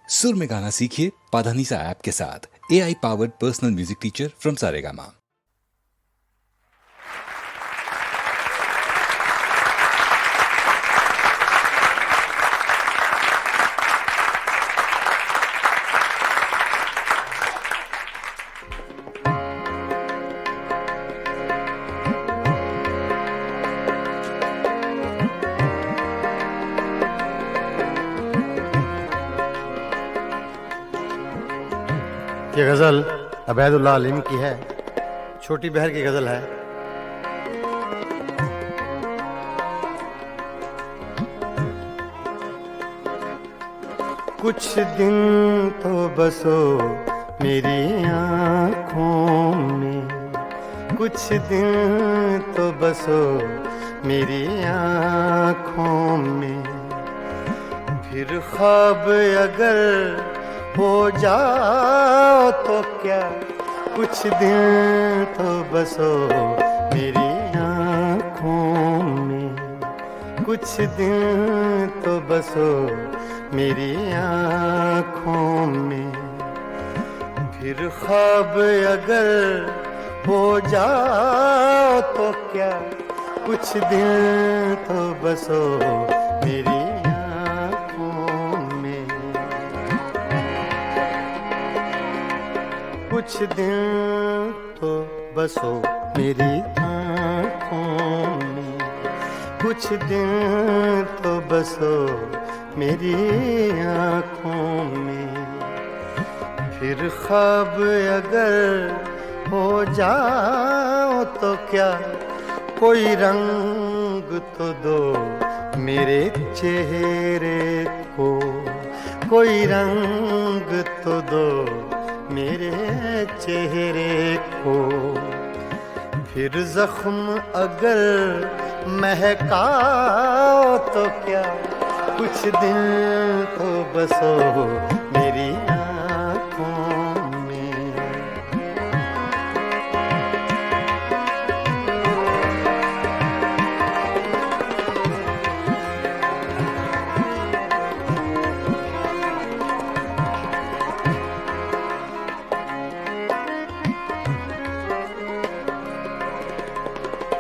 सुर में गाना सीखिए पाधानीसा ऐप के साथ। AI powered personal music teacher from Saregama. ये गज़ल अबैदुल्लाह अलीम की है, छोटी बहर की गज़ल है। कुछ दिन तो बसो मेरी आँखों में, कुछ दिन तो बसो मेरी आँखों में, फिर ख्वाब अगर हो जाओ तो क्या, कुछ दिन तो बसो मेरी आँखों में, कुछ दिन तो बसो मेरी आँखों में, फिर ख्वाब अगर हो जाओ तो क्या, कुछ दिन तो बसो मेरी कुछ दिन तो बसो मेरी आँखों में, कुछ दिन तो बसो मेरी आँखों में, फिर ख्वाब अगर हो जाओ तो क्या, कोई रंग तो दो मेरे चेहरे को, कोई रंग तो दो मेरे चेहरे को, फिर जख्म अगर महकाओ तो क्या, कुछ दिन तो बसो मेरी आँखों में।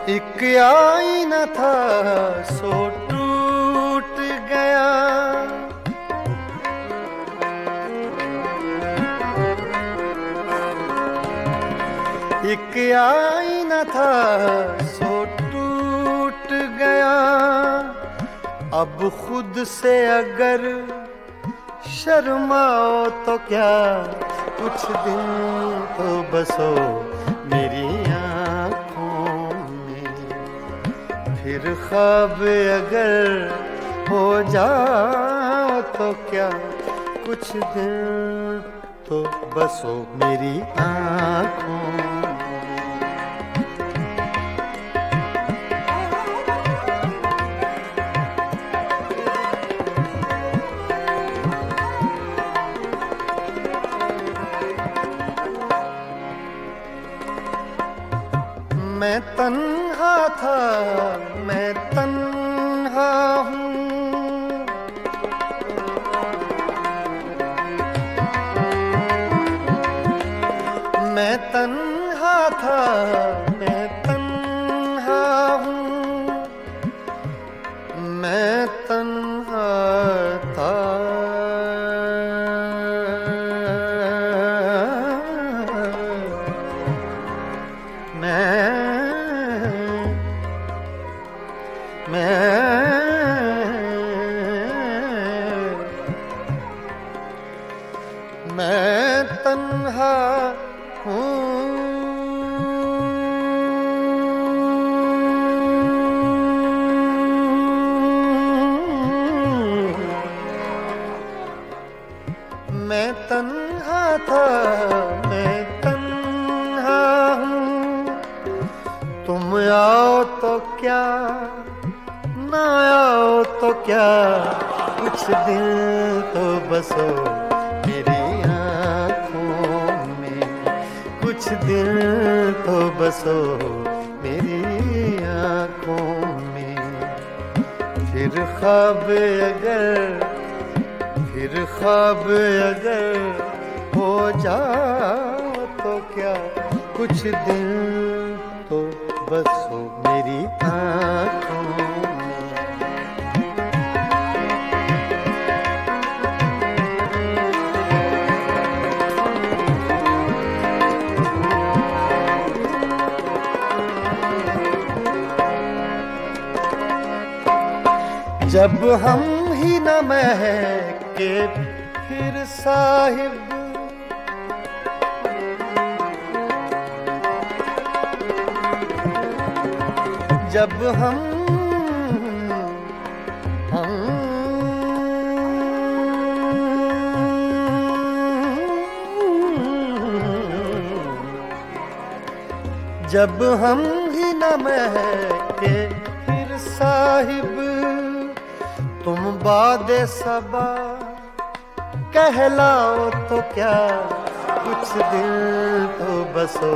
एक आईना था सो टूट गया, एक आईना था सो टूट गया, अब खुद से अगर शर्माओ तो क्या, कुछ दिन तो बसो मेरी फिर ख्वाब अगर हो जाओ तो क्या, कुछ दिन तो बसो मेरी आँखों में। मैं तन्हा था, मैं तन्हा हूँ, मैं तन्हा था, मैं तन्हा हूँ, मैं तन्हा था, मैं तन्हा हूँ, मैं तन्हा था, मैं तन्हा हूँ, तुम आओ तो क्या, ना आओ तो क्या, कुछ दिन तो बसो मेरी आँखों में, कुछ दिन तो बसो मेरी आँखों में, फिर ख्वाब अगर फिर ख्वाब अगर हो जाओ तो क्या कुछ दिन तो बस हो मेरी आँखों में। जब हम ही न महके फिर साहिब, जब जब हम ही न महके फिर साहिब, तुम बादे सबा कहलाओ तो क्या कुछ दिल तो बसो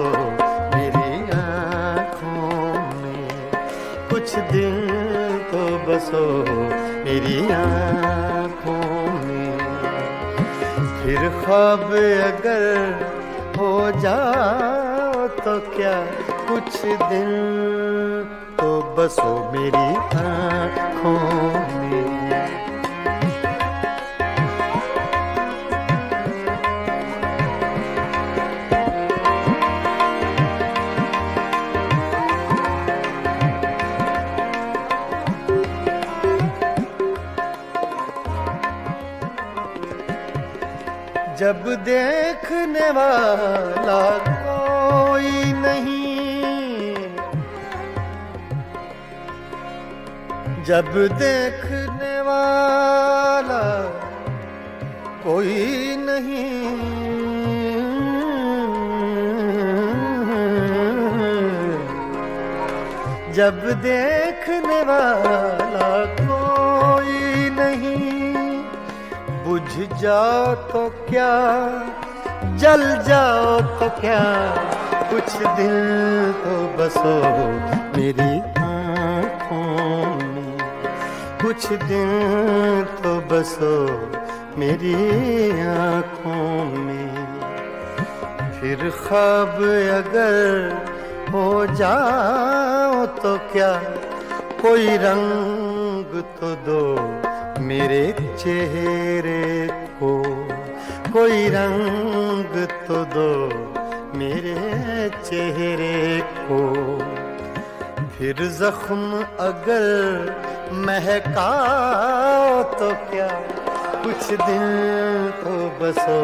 मेरी आँखों में, कुछ दिल तो बसो मेरी आँखों में। फिर ख्वाब अगर हो जाओ तो क्या कुछ दिल तो बसो मेरी आँखों में। जब देखने वाला कोई नहीं, जब देखने वाला कोई नहीं, जब देखने वाला कोई नहीं, बुझ जाओ तो क्या जल जाओ तो क्या कुछ दिल तो बसो मेरी आँखों में, कुछ दिल तो बसो मेरी आँखों में। फिर ख्वाब अगर हो जाओ तो क्या कोई रंग तो दो मेरे चेहरे को, कोई रंग तो दो मेरे चेहरे को। फिर जख्म अगर महकाओ तो क्या कुछ दिन तो बसो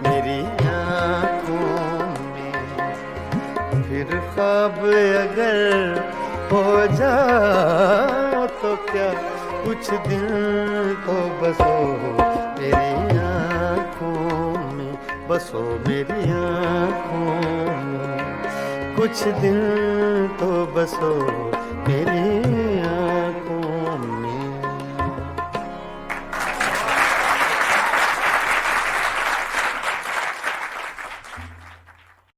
मेरी आँखों में। फिर ख्वाब अगर हो जाओ तो क्या कुछ दिन तो बसो मेरी आँखों में, बसो मेरी आँखों में, कुछ दिन तो बसो मेरी